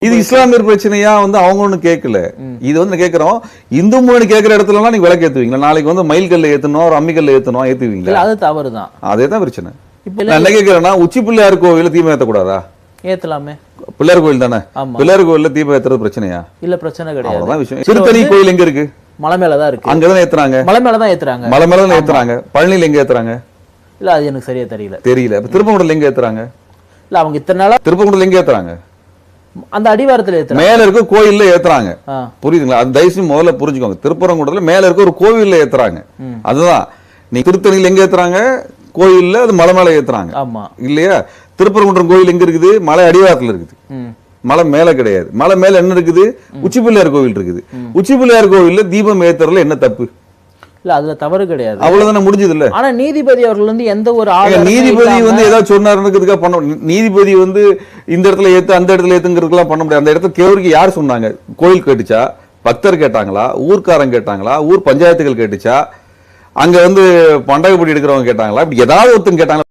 இது இஸ்லாமியர் பிரச்சனையா அவங்க ஒண்ணு கேட்கல. இது கேக்குறோம், இந்து மொழி கேட்கிற இடத்துல எல்லாம் நீங்க விளக்கு ஏத்துவீங்களா? நாளைக்கு மைல்கல்ல ஏத்தணும், ஒரு அம்மிக்கல்ல ஏத்தணும், ஏத்துவீங்களா? அது தவறுதான். அதேதான் பிரச்சனை. நான் என்ன கேட்கிறேன்னா, உச்சி பிள்ளையார் கோவில தீபம் ஏத்தக்கூடாதா? ஏத்தலாமே. பிள்ளையார் கோவில் தானே. பிள்ளையார் கோவில்ல தீபம் ஏத்துறது பிரச்சனையா? இல்ல, பிரச்சனை கிடையாது. அவ்வளவுதான் விஷயம். திருத்தணி கோவில் எங்க இருக்கு? மலை மேலதான் இருக்கு. அங்கதான் ஏத்துறாங்க. மலை மேலதான் ஏத்துறாங்க. மலை மேலதான் ஏத்துறாங்க. பழனியில எங்க ஏத்துறாங்க? இல்ல, அது எனக்கு சரியா தெரியல. திருப்பங்குடல எங்க ஏத்துறாங்க? இல்ல, அவங்க இத்தனை நாளா திருப்பங்குடல எங்க ஏத்துறாங்க? அந்த அடிவாரத்துல ஏத்துறாங்க. மேல இருக்க கோயில்ல ஏத்துறாங்க. புரியுதுங்களா? அது தயவுசெய்து முதல்ல புரிஞ்சுக்கோங்க. திருப்பரங்குன்றத்துல மேல இருக்க ஒரு கோவில்ல ஏத்துறாங்க. அதுதான். நீ திருத்தணியில எங்க ஏத்துறாங்க? கோயில்ல. அது மலை மேல ஏத்துறாங்க. ஆமா இல்லையா? திருப்பரங்குன்றம் கோயில் எங்க இருக்குது? மலை அடிவாரத்துல இருக்குது. மலை மேல கிடையாது. மலை மேல என்ன இருக்குது? உச்சி பிள்ளையார் கோவில் இருக்குது. உச்சி பிள்ளையார் கோவில்ல தீபம் ஏத்துறதுல என்ன தப்பு? இல்ல, அதுல தவறு கிடையாது. அவ்வளவுதானே, முடிஞ்சது இல்ல. ஆனா நீதிபதி அவர்கள் எந்த ஒரு நீதிபதி ஏதாவது சொன்னாருன்னு பண்ண நீதிபதி இந்த இடத்துல ஏத்து அந்த இடத்துல ஏத்துங்கிறதுக்கெல்லாம் பண்ண முடியாது. அந்த இடத்துல கேவருக்கு யார் சொன்னாங்க? கோயில் கேட்டுச்சா? பக்தர் கேட்டாங்களா? ஊர்க்காரங்க கேட்டாங்களா? ஊர் பஞ்சாயத்துகள் கேட்டுச்சா? அங்க பண்டகப்படி எடுக்கிறவங்க கேட்டாங்களா? இப்படி ஏதாவது ஒருத்தங்க கேட்டாங்களா?